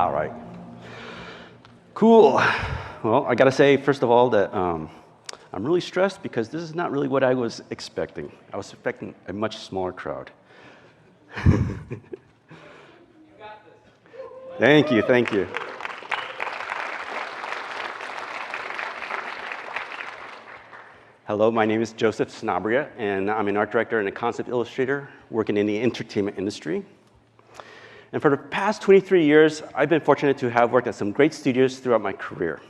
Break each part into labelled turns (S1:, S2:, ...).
S1: All right. Cool. Well, I got to say, first of all, that I'm really stressed because this is not really what I was expecting. I was expecting a much smaller crowd. Thank you, thank you. Hello, my name is Joseph Sanabria, and I'm an art director and a concept illustrator working in the entertainment industry. And for the past 23 years, I've been fortunate to have worked at some great studios throughout my career,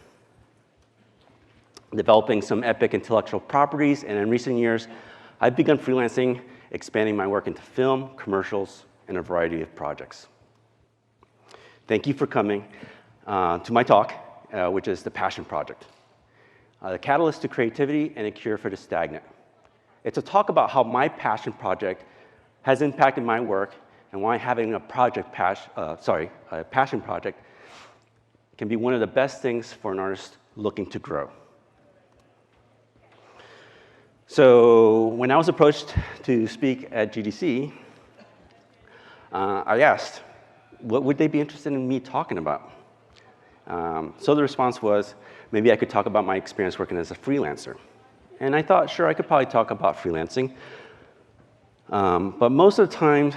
S1: developing some epic intellectual properties, and in recent years, I've begun freelancing, expanding my work into film, commercials, and a variety of projects. Thank you for coming to my talk, which is The Passion Project, the catalyst to creativity and a cure for the stagnant. It's a talk about how my passion project has impacted my work and why having a passion project can be one of the best things for an artist looking to grow. So when I was approached to speak at GDC, I asked, what would they be interested in me talking about? So the response was, maybe I could talk about my experience working as a freelancer. And I thought, sure, I could probably talk about freelancing. But most of the time,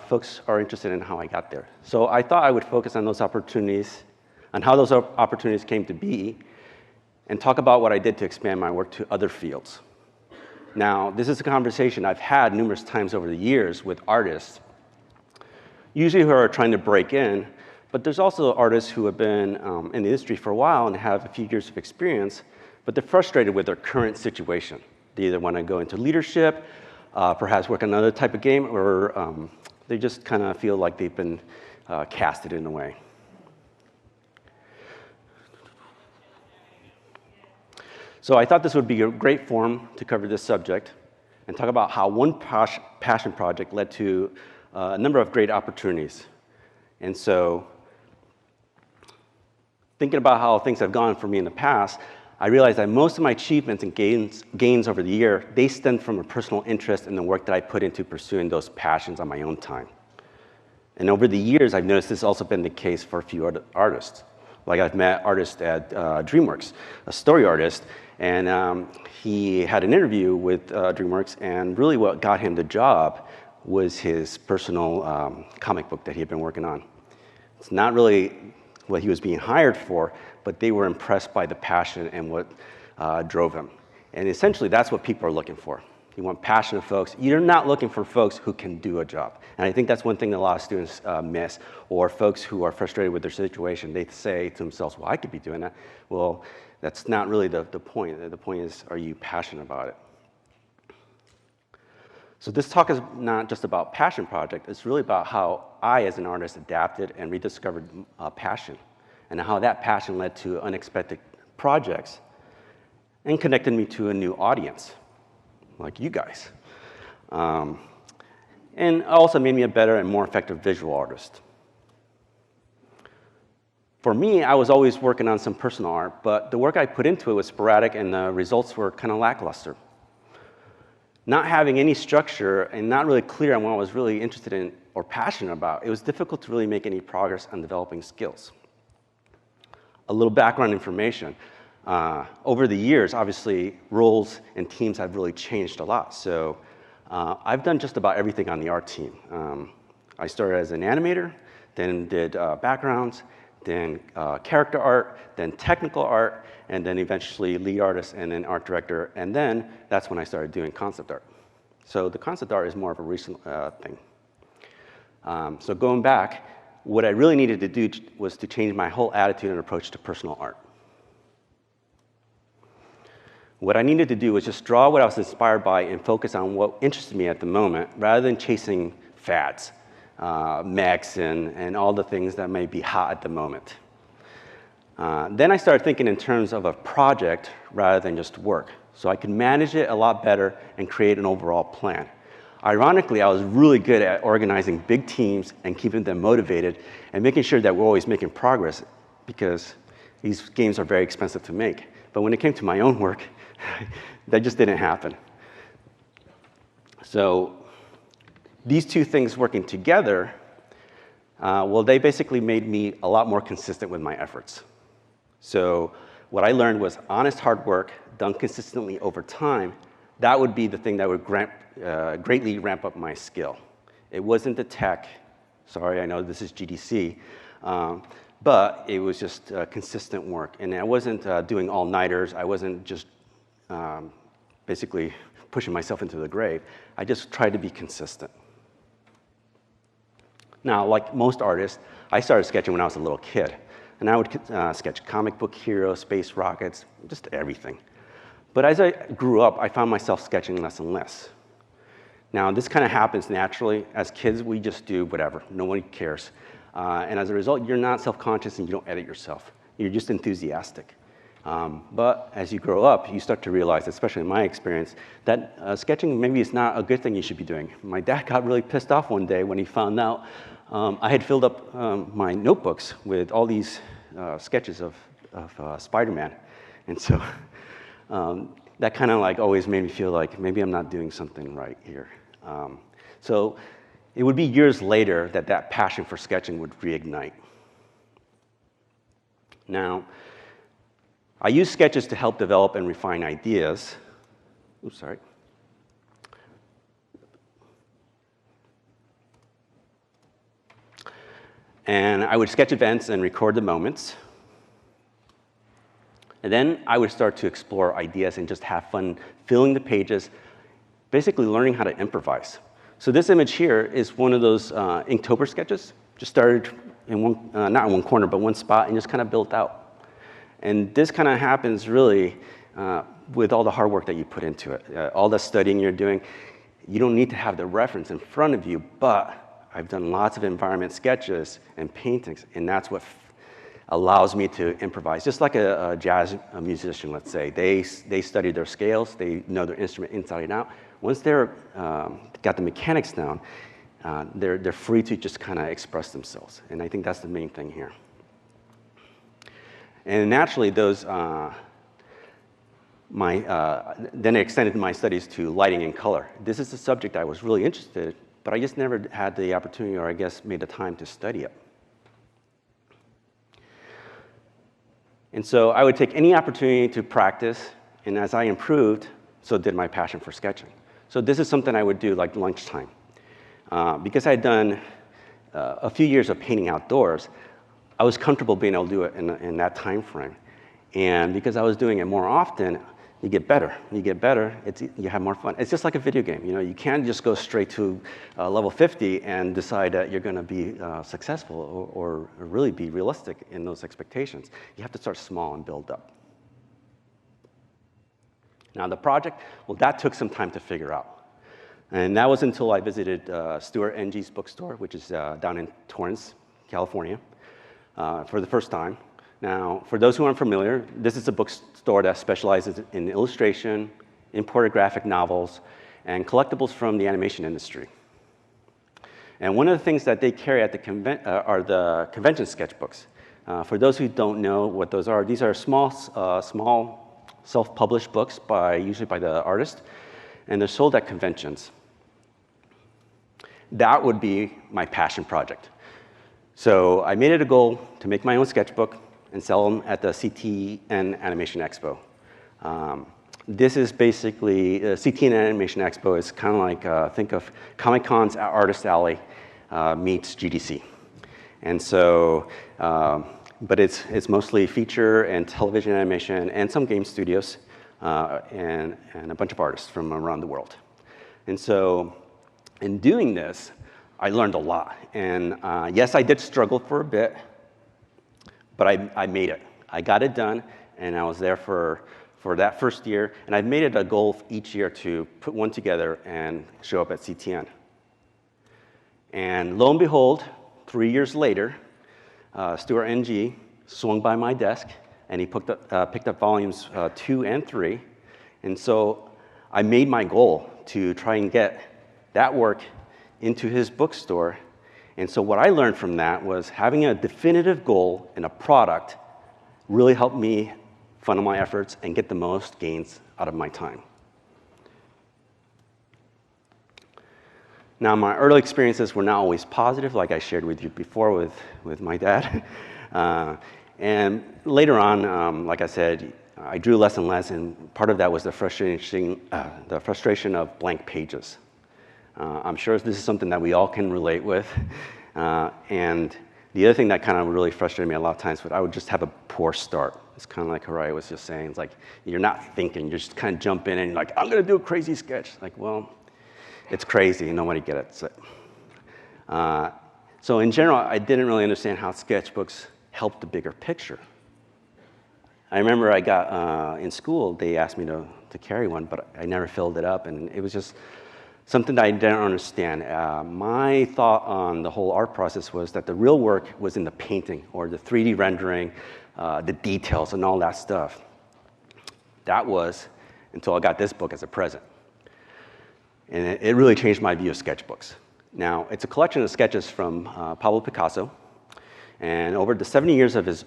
S1: folks are interested in how I got there. So I thought I would focus on those opportunities, on how those opportunities came to be, and talk about what I did to expand my work to other fields. Now, this is a conversation I've had numerous times over the years with artists, usually who are trying to break in, but there's also artists who have been in the industry for a while and have a few years of experience, but they're frustrated with their current situation. They either want to go into leadership, perhaps work on another type of game, or they just kind of feel like they've been casted in a way. So I thought this would be a great forum to cover this subject and talk about how one passion project led to a number of great opportunities. And so, thinking about how things have gone for me in the past, I realized that most of my achievements and gains over the year, they stemmed from a personal interest in the work that I put into pursuing those passions on my own time. And over the years, I've noticed this has also been the case for a few artists. Like I've met artists at DreamWorks, a story artist, and he had an interview with DreamWorks, and really what got him the job was his personal comic book that he had been working on. It's not really what he was being hired for, but they were impressed by the passion and what drove him. And essentially, that's what people are looking for. You want passionate folks. You're not looking for folks who can do a job. And I think that's one thing that a lot of students miss, or folks who are frustrated with their situation. They say to themselves, well, I could be doing that. Well, that's not really the point. The point is, are you passionate about it? So this talk is not just about passion project. It's really about how I, as an artist, adapted and rediscovered passion, and how that passion led to unexpected projects and connected me to a new audience, like you guys. And also made me a better and more effective visual artist. For me, I was always working on some personal art, but the work I put into it was sporadic and the results were kind of lackluster. Not having any structure and not really clear on what I was really interested in or passionate about, it was difficult to really make any progress on developing skills. A little background information. Over the years, obviously, roles and teams have really changed a lot. So I've done just about everything on the art team. I started as an animator, then did backgrounds, then character art, then technical art, and then eventually lead artist, and then art director, and then that's when I started doing concept art. So the concept art is more of a recent thing. So going back, what I really needed to do was to change my whole attitude and approach to personal art. What I needed to do was just draw what I was inspired by and focus on what interested me at the moment, rather than chasing fads, mechs, and all the things that may be hot at the moment. Then I started thinking in terms of a project rather than just work, so I could manage it a lot better and create an overall plan. Ironically, I was really good at organizing big teams and keeping them motivated and making sure that we're always making progress, because these games are very expensive to make. But when it came to my own work, that just didn't happen. So these two things working together Well, they basically made me a lot more consistent with my efforts. So what I learned was honest hard work done consistently over time, that would be the thing that would greatly ramp up my skill. It wasn't the tech. Sorry, I know this is GDC. But it was just consistent work. And I wasn't doing all-nighters. I wasn't just basically pushing myself into the grave. I just tried to be consistent. Now, like most artists, I started sketching when I was a little kid. And I would sketch comic book heroes, space rockets, just everything. But as I grew up, I found myself sketching less and less. Now, this kind of happens naturally. As kids, we just do whatever. No one cares. And as a result, you're not self-conscious and you don't edit yourself. You're just enthusiastic. But as you grow up, you start to realize, especially in my experience, that sketching maybe is not a good thing you should be doing. My dad got really pissed off one day when he found out I had filled up my notebooks with all these sketches of Spider-Man. And so that kind of like always made me feel like maybe I'm not doing something right here. So it would be years later that that passion for sketching would reignite. Now, I use sketches to help develop and refine ideas. Oops, sorry. And I would sketch events and record the moments. And then I would start to explore ideas and just have fun filling the pages, basically learning how to improvise. So this image here is one of those Inktober sketches. Just started in one, not in one corner, but one spot, and just kind of built out. And this kind of happens really with all the hard work that you put into it. All the studying you're doing, you don't need to have the reference in front of you, but I've done lots of environment sketches and paintings, and that's what allows me to improvise. Just like a jazz musician, let's say. They study their scales, they know their instrument inside and out. Once they're got the mechanics down, they're free to just kind of express themselves. And I think that's the main thing here. And naturally, those then I extended my studies to lighting and color. This is a subject I was really interested in, but I just never had the opportunity, or I guess made the time to study it. And so I would take any opportunity to practice, and as I improved, so did my passion for sketching. So this is something I would do like lunchtime. Because I had done a few years of painting outdoors, I was comfortable being able to do it in that time frame. And because I was doing it more often, you get better. You get better, you have more fun. It's just like a video game. You know, you can't just go straight to level 50 and decide that you're going to be successful or really be realistic in those expectations. You have to start small and build up. Now the project, well, that took some time to figure out. And that was until I visited Stuart NG's bookstore, which is down in Torrance, California, for the first time. Now, for those who aren't familiar, this is a bookstore that specializes in illustration, imported graphic novels, and collectibles from the animation industry. And one of the things that they carry at the are the convention sketchbooks. For those who don't know what those are, these are small self-published books, usually by the artist, and they're sold at conventions. That would be my passion project. So I made it a goal to make my own sketchbook and sell them at the CTN Animation Expo. This is basically, CTN Animation Expo is kind of like, think of Comic-Con's Artist Alley meets GDC. And so, but it's mostly feature and television animation and some game studios and a bunch of artists from around the world. And so in doing this, I learned a lot. And yes, I did struggle for a bit, but I made it. I got it done, and I was there for that first year. And I've made it a goal each year to put one together and show up at CTN. And lo and behold, 3 years later, Stuart NG swung by my desk, and he picked up volumes 2 and 3. And so I made my goal to try and get that work into his bookstore. And so what I learned from that was having a definitive goal and a product really helped me funnel my efforts and get the most gains out of my time. Now, my early experiences were not always positive, like I shared with you before with my dad. And later on, like I said, I drew less and less, and part of that was the frustration of blank pages. I'm sure this is something that we all can relate with. And the other thing that kind of really frustrated me a lot of times was I would just have a poor start. It's kind of like Harai was just saying. It's like you're not thinking, you're just kind of jump in and you're like, I'm going to do a crazy sketch. Like, well, it's crazy, nobody gets it. So in general, I didn't really understand how sketchbooks helped the bigger picture. I remember I got, in school, they asked me to carry one, but I never filled it up, and it was just something that I didn't understand. My thought on the whole art process was that the real work was in the painting, or the 3D rendering, the details, and all that stuff. That was until I got this book as a present. And it really changed my view of sketchbooks. Now, it's a collection of sketches from Pablo Picasso, and over the 70 years of his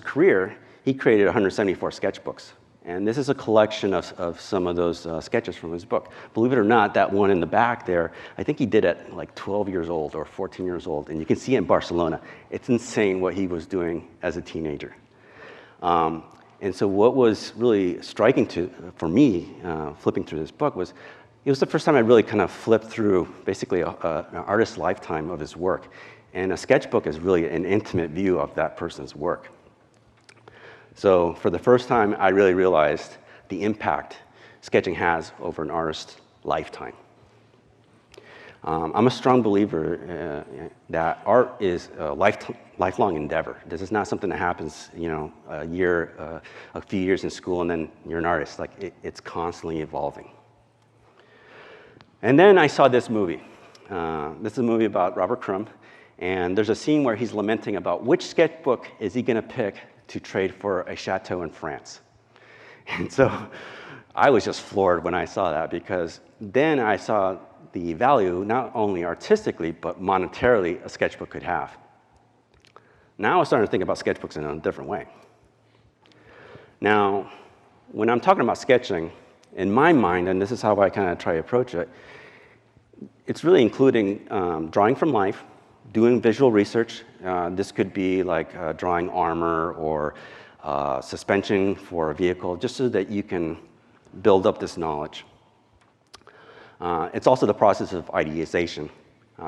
S1: career, he created 174 sketchbooks. And this is a collection of some of those sketches from his book. Believe it or not, that one in the back there, I think he did it like 12 years old or 14 years old. And you can see it in Barcelona. It's insane what he was doing as a teenager. And so what was really striking for me, flipping through this book, was it was the first time I really kind of flipped through basically an artist's lifetime of his work. And a sketchbook is really an intimate view of that person's work. So for the first time, I really realized the impact sketching has over an artist's lifetime. I'm a strong believer that art is a lifelong endeavor. This is not something that happens, a few years in school, and then you're an artist. Like it's constantly evolving. And then I saw this movie. This is a movie about Robert Crumb, and there's a scene where he's lamenting about which sketchbook is he going to pick to trade for a chateau in France. And so I was just floored when I saw that, because then I saw the value, not only artistically, but monetarily, a sketchbook could have. Now I was starting to think about sketchbooks in a different way. Now, when I'm talking about sketching, in my mind, and this is how I kind of try to approach it, it's really including drawing from life, doing visual research. This could be like drawing armor or suspension for a vehicle, just so that you can build up this knowledge. It's also the process of ideation,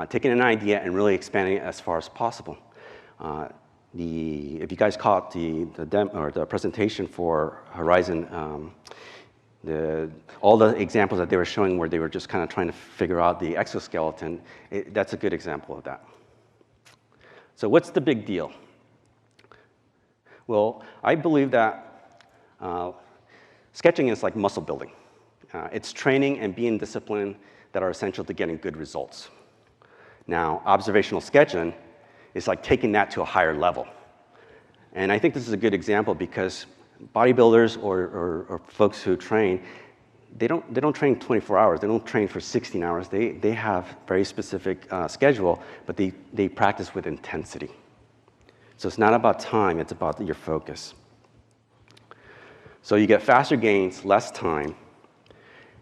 S1: taking an idea and really expanding it as far as possible. If you guys caught the presentation for Horizon, all the examples that they were showing where they were just kind of trying to figure out the exoskeleton, that's a good example of that. So what's the big deal? Well, I believe that sketching is like muscle building. It's training and being disciplined that are essential to getting good results. Now, observational sketching is like taking that to a higher level. And I think this is a good example because bodybuilders or folks who train, they don't train 24 hours. They don't train for 16 hours. They have very specific schedule, but they practice with intensity. So it's not about time, it's about your focus. So you get faster gains, less time,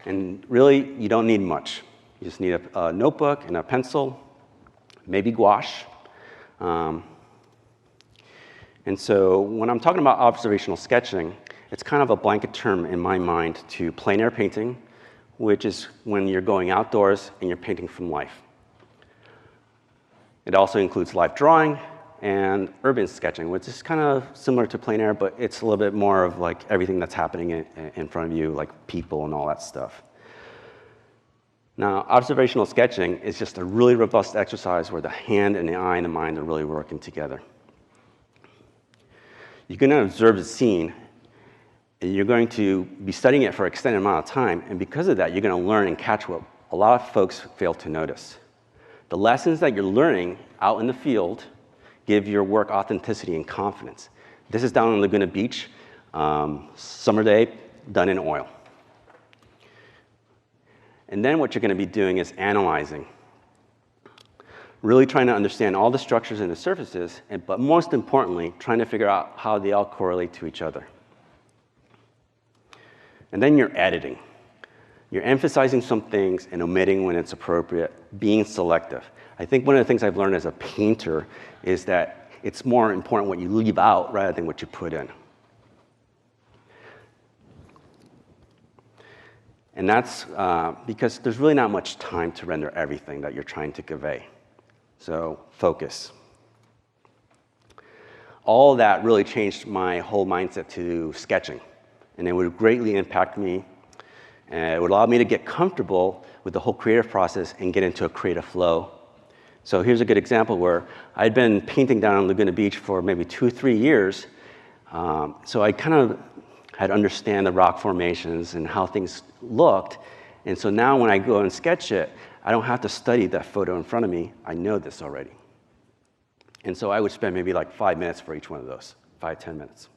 S1: and really you don't need much. You just need a notebook and a pencil, maybe gouache. And so when I'm talking about observational sketching, it's kind of a blanket term in my mind to plein air painting, which is when you're going outdoors and you're painting from life. It also includes live drawing and urban sketching, which is kind of similar to plein air, but it's a little bit more of like everything that's happening in front of you, like people and all that stuff. Now, observational sketching is just a really robust exercise where the hand and the eye and the mind are really working together. You're going to observe the scene, and you're going to be studying it for an extended amount of time, and because of that, you're going to learn and catch what a lot of folks fail to notice. The lessons that you're learning out in the field give your work authenticity and confidence. This is down on Laguna Beach, summer day, done in oil. And then what you're going to be doing is analyzing, really trying to understand all the structures and the surfaces, but most importantly, trying to figure out how they all correlate to each other. And then you're editing. You're emphasizing some things and omitting when it's appropriate, being selective. I think one of the things I've learned as a painter is that it's more important what you leave out rather than what you put in. And that's because there's really not much time to render everything that you're trying to convey. So focus. All of that really changed my whole mindset to sketching. And it would greatly impact me. And it would allow me to get comfortable with the whole creative process and get into a creative flow. So here's a good example where I'd been painting down on Laguna Beach for maybe 2 or 3 years. So I kind of had to understand the rock formations and how things looked. And so now when I go and sketch it, I don't have to study that photo in front of me. I know this already. And so I would spend maybe like 5 minutes for each one of those, 5, 10 minutes.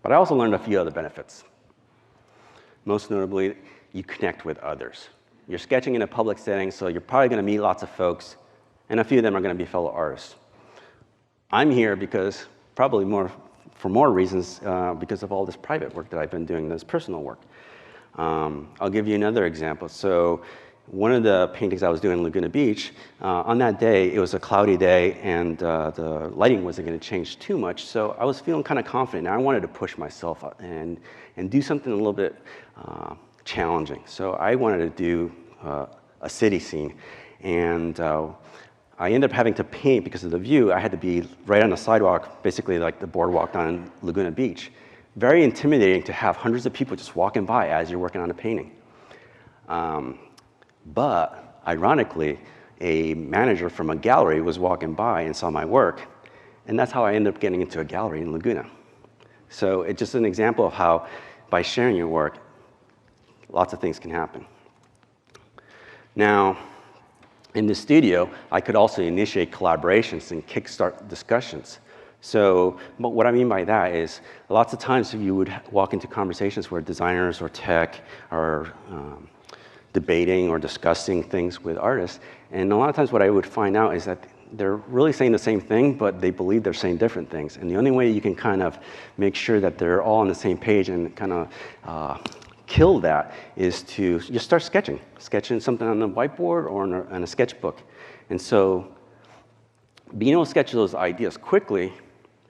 S1: But I also learned a few other benefits. Most notably, you connect with others. You're sketching in a public setting, so you're probably going to meet lots of folks, and a few of them are going to be fellow artists. I'm here because probably for more reasons because of all this private work that I've been doing, this personal work. I'll give you another example. So one of the paintings I was doing in Laguna Beach, on that day, it was a cloudy day, and the lighting wasn't going to change too much, so I was feeling kind of confident. I wanted to push myself and do something a little bit challenging. So I wanted to do a city scene, and I ended up having to paint because of the view. I had to be right on the sidewalk, basically like the boardwalk down Laguna Beach. Very intimidating to have hundreds of people just walking by as you're working on a painting. But ironically, a manager from a gallery was walking by and saw my work, and that's how I ended up getting into a gallery in Laguna. So it's just an example of how, by sharing your work, lots of things can happen. Now, in the studio, I could also initiate collaborations and kickstart discussions. So what I mean by that is lots of times you would walk into conversations where designers or tech are debating or discussing things with artists, and a lot of times what I would find out is that they're really saying the same thing, but they believe they're saying different things. And the only way you can kind of make sure that they're all on the same page and kind of kill that is to just start sketching something on the whiteboard or on a sketchbook. And so being able to sketch those ideas quickly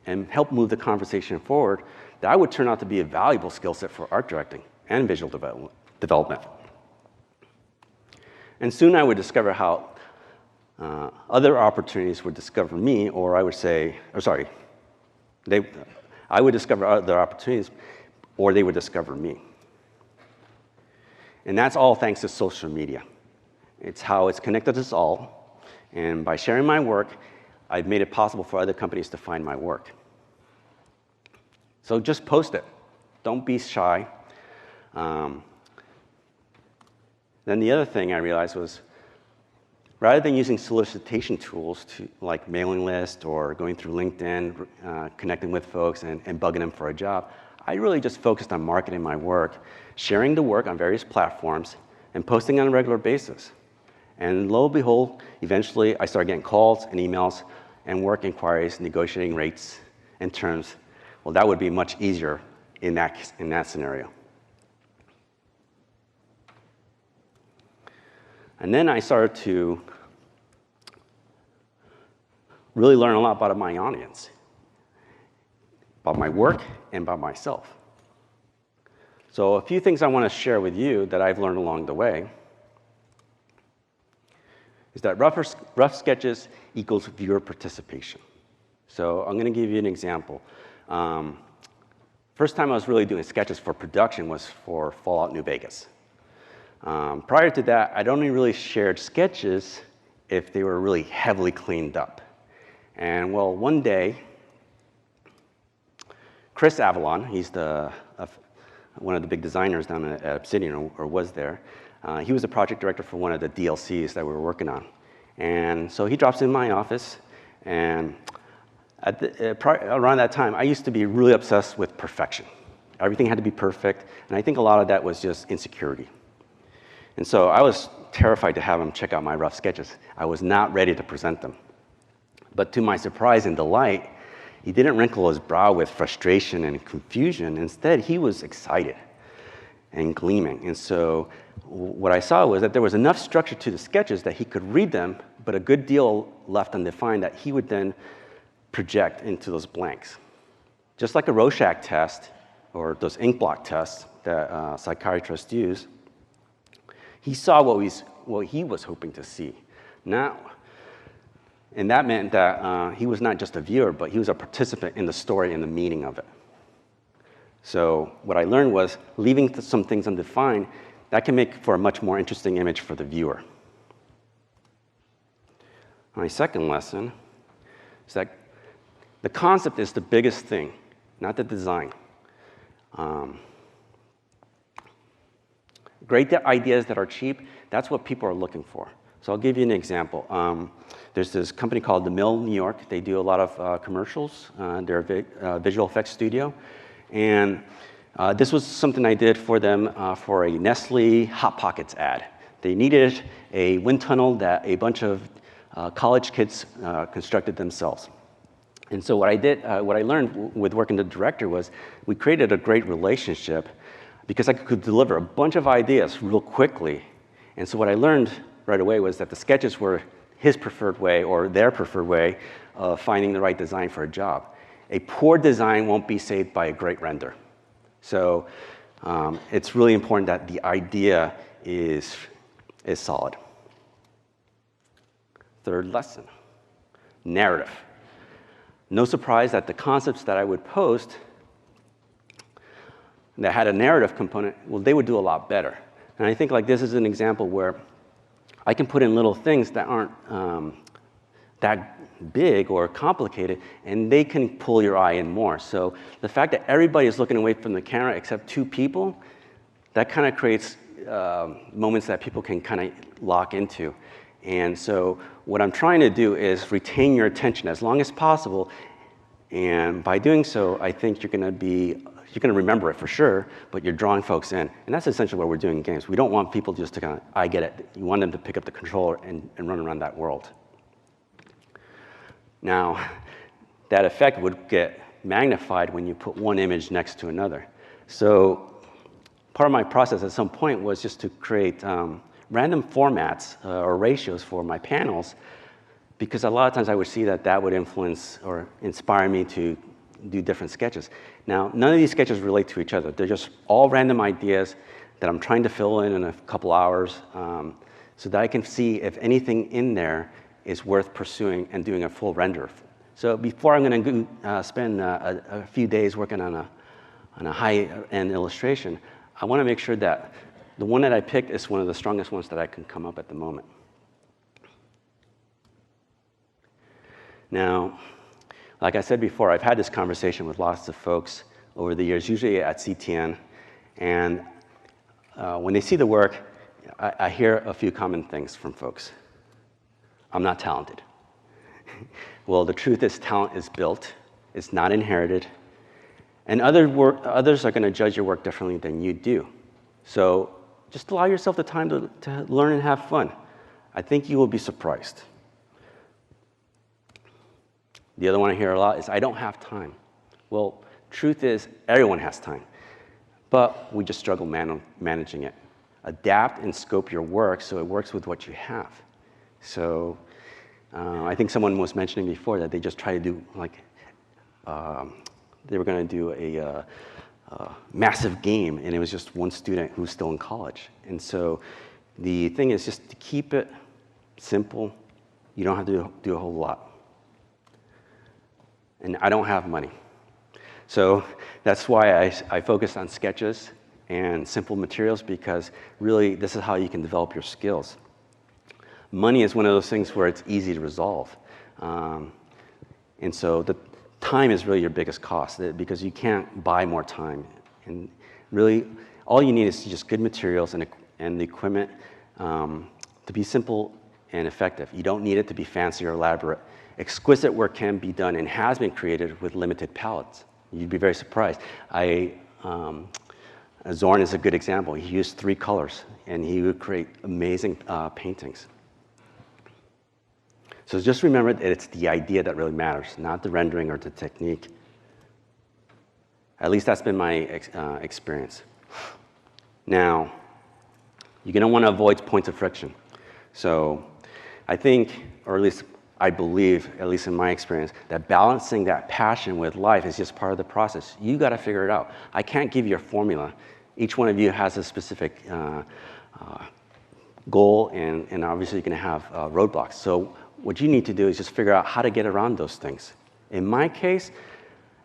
S1: and help move the conversation forward, that would turn out to be a valuable skill set for art directing and visual development. And soon I would discover how other opportunities would discover me, or I would say, I would discover other opportunities, or they would discover me. And that's all thanks to social media. It's how it's connected us all. And by sharing my work, I've made it possible for other companies to find my work. So just post it. Don't be shy. Then the other thing I realized was, rather than using solicitation tools like mailing list or going through LinkedIn, connecting with folks and bugging them for a job, I really just focused on marketing my work, sharing the work on various platforms, and posting on a regular basis. And lo and behold, eventually I started getting calls and emails and work inquiries, negotiating rates and terms. Well, that would be much easier in that scenario. And then I started to really learn a lot about my audience, about my work and about myself. So a few things I want to share with you that I've learned along the way is that rough sketches equals viewer participation. So I'm going to give you an example. First time I was really doing sketches for production was for Fallout New Vegas. Prior to that, I'd only really shared sketches if they were really heavily cleaned up. And well, one day, Chris Avalon, he's one of the big designers down at Obsidian, or was there. He was the project director for one of the DLCs that we were working on. And so he drops in my office, and around that time, I used to be really obsessed with perfection. Everything had to be perfect, and I think a lot of that was just insecurity. And so I was terrified to have him check out my rough sketches. I was not ready to present them. But to my surprise and delight, he didn't wrinkle his brow with frustration and confusion. Instead, he was excited. and gleaming. And so what I saw was that there was enough structure to the sketches that he could read them, but a good deal left undefined that he would then project into those blanks. Just like a Rorschach test, or those ink blot tests that psychiatrists use, he saw what he was hoping to see. Now, and that meant that he was not just a viewer, but he was a participant in the story and the meaning of it. So what I learned was leaving some things undefined, that can make for a much more interesting image for the viewer. My second lesson is that the concept is the biggest thing, not the design. Great ideas that are cheap, that's what people are looking for. So I'll give you an example. There's this company called The Mill, New York. They do a lot of commercials. They're a visual effects studio. And this was something I did for them for a Nestle Hot Pockets ad. They needed a wind tunnel that a bunch of college kids constructed themselves. And so what I learned with working with the director was we created a great relationship because I could deliver a bunch of ideas real quickly. And so what I learned right away was that the sketches were his preferred way or their preferred way of finding the right design for a job. A poor design won't be saved by a great render. So it's really important that the idea is solid. Third lesson, narrative. No surprise that the concepts that I would post that had a narrative component, well, they would do a lot better. And I think like this is an example where I can put in little things that aren't that big or complicated, and they can pull your eye in more. So the fact that everybody is looking away from the camera except two people, that kind of creates moments that people can kind of lock into. And so what I'm trying to do is retain your attention as long as possible. And by doing so, I think you're going to remember it for sure, but you're drawing folks in. And that's essentially what we're doing in games. We don't want people just to kind of, I get it. You want them to pick up the controller and run around that world. Now, that effect would get magnified when you put one image next to another. So part of my process at some point was just to create random formats or ratios for my panels, because a lot of times I would see that would influence or inspire me to do different sketches. Now, none of these sketches relate to each other. They're just all random ideas that I'm trying to fill in a couple hours so that I can see if anything in there is worth pursuing and doing a full render. So before I'm going to spend a few days working on a high-end illustration, I want to make sure that the one that I picked is one of the strongest ones that I can come up at the moment. Now, like I said before, I've had this conversation with lots of folks over the years, usually at CTN, and when they see the work, I hear a few common things from folks. I'm not talented. Well, the truth is talent is built, it's not inherited, and others are going to judge your work differently than you do. So just allow yourself the time to learn and have fun. I think you will be surprised. The other one I hear a lot is, I don't have time. Well, truth is, everyone has time, but we just struggle managing it. Adapt and scope your work so it works with what you have. So I think someone was mentioning before that they just try to do like, they were going to do a massive game, and it was just one student who's still in college. And so the thing is just to keep it simple. You don't have to do a whole lot. And I don't have money. So that's why I focus on sketches and simple materials, because really this is how you can develop your skills. Money is one of those things where it's easy to resolve. And so the time is really your biggest cost, because you can't buy more time. And really, all you need is just good materials and the equipment to be simple and effective. You don't need it to be fancy or elaborate. Exquisite work can be done and has been created with limited palettes. You'd be very surprised. Zorn is a good example. He used 3 colors, and he would create amazing paintings. So just remember that it's the idea that really matters, not the rendering or the technique. At least that's been my experience. Now, you're going to want to avoid points of friction. So I think, or at least I believe, at least in my experience, that balancing that passion with life is just part of the process. You got to figure it out. I can't give you a formula. Each one of you has a specific goal, and obviously you're going to have roadblocks. So what you need to do is just figure out how to get around those things. In my case,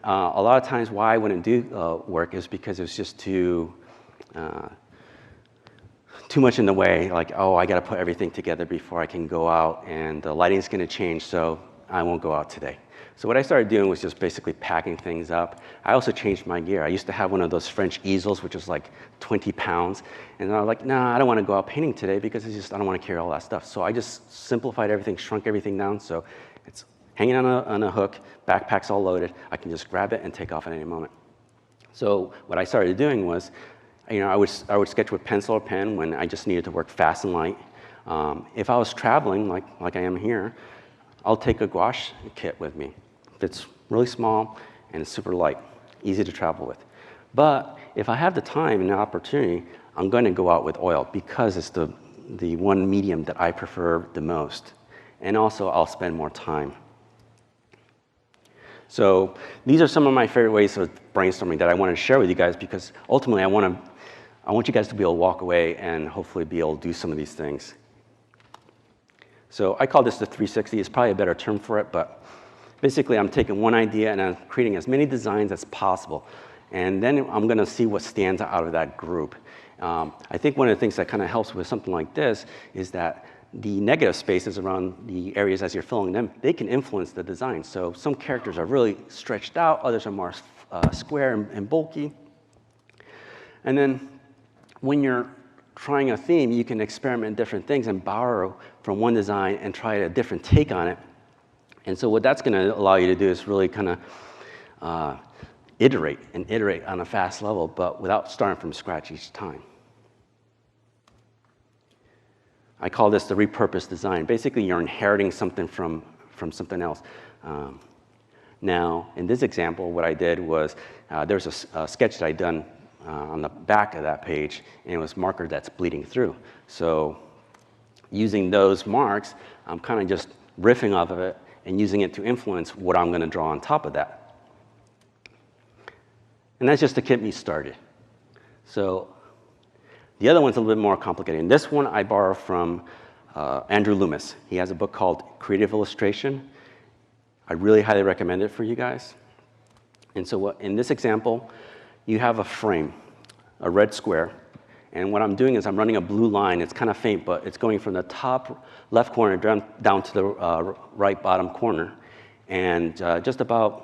S1: a lot of times why I wouldn't do work is because it was just too much in the way, like, oh, I got to put everything together before I can go out, and the lighting's going to change, so I won't go out today. So what I started doing was just basically packing things up. I also changed my gear. I used to have one of those French easels, which was like 20 pounds, and I was like, nah, I don't want to go out painting today because I don't want to carry all that stuff. So I just simplified everything, shrunk everything down, so it's hanging on a hook, backpack's all loaded. I can just grab it and take off at any moment. So what I started doing was, I would sketch with pencil or pen when I just needed to work fast and light. If I was traveling, like I am here, I'll take a gouache kit with me. It's really small and it's super light, easy to travel with. But if I have the time and the opportunity, I'm going to go out with oil because it's the one medium that I prefer the most. And also, I'll spend more time. So these are some of my favorite ways of brainstorming that I wanted to share with you guys, because ultimately I want you guys to be able to walk away and hopefully be able to do some of these things. So I call this the 360. It's probably a better term for it, but basically I'm taking one idea and I'm creating as many designs as possible. And then I'm going to see what stands out of that group. I think one of the things that kind of helps with something like this is that the negative spaces around the areas as you're filling them, they can influence the design. So some characters are really stretched out, others are more square and bulky. And then when you're trying a theme, you can experiment different things and borrow from one design and try a different take on it. And so what that's going to allow you to do is really kind of iterate on a fast level, but without starting from scratch each time. I call this the repurposed design. Basically, you're inheriting something from something else. Now, in this example, what I did was there's a sketch that I'd done on the back of that page, and it was marker that's bleeding through. So using those marks, I'm kind of just riffing off of it and using it to influence what I'm going to draw on top of that. And that's just to get me started. So the other one's a little bit more complicated. And this one I borrow from Andrew Loomis. He has a book called Creative Illustration. I really highly recommend it for you guys. And so in this example, you have a frame, a red square. And what I'm doing is I'm running a blue line. It's kind of faint, but it's going from the top left corner down to the right bottom corner. And just about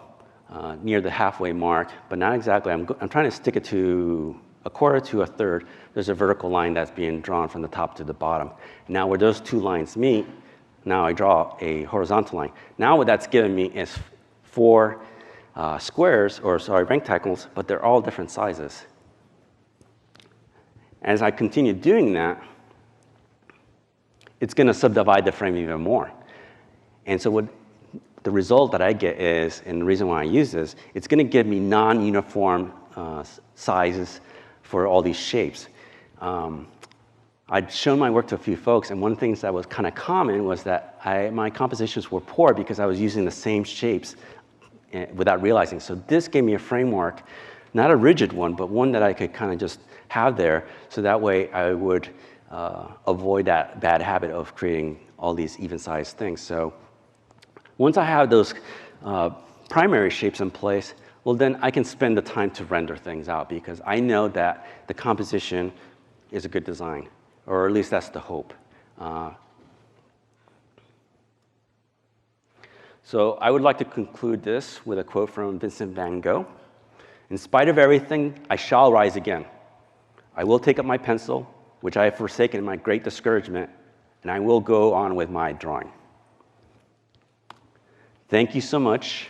S1: near the halfway mark, but not exactly. I'm trying to stick it to a quarter to a third. There's a vertical line that's being drawn from the top to the bottom. Now where those two lines meet, now I draw a horizontal line. Now what that's giving me is four rectangles, but they're all different sizes. As I continue doing that, it's going to subdivide the frame even more. And so what the result that I get is, and the reason why I use this, it's going to give me non-uniform sizes for all these shapes. I'd shown my work to a few folks, and one of the things that was kind of common was that my compositions were poor because I was using the same shapes without realizing. So this gave me a framework, not a rigid one, but one that I could kind of just have there, so that way I would avoid that bad habit of creating all these even-sized things. So once I have those primary shapes in place, well, then I can spend the time to render things out because I know that the composition is a good design, or at least that's the hope. So I would like to conclude this with a quote from Vincent van Gogh. "In spite of everything, I shall rise again. I will take up my pencil, which I have forsaken in my great discouragement, and I will go on with my drawing." Thank you so much.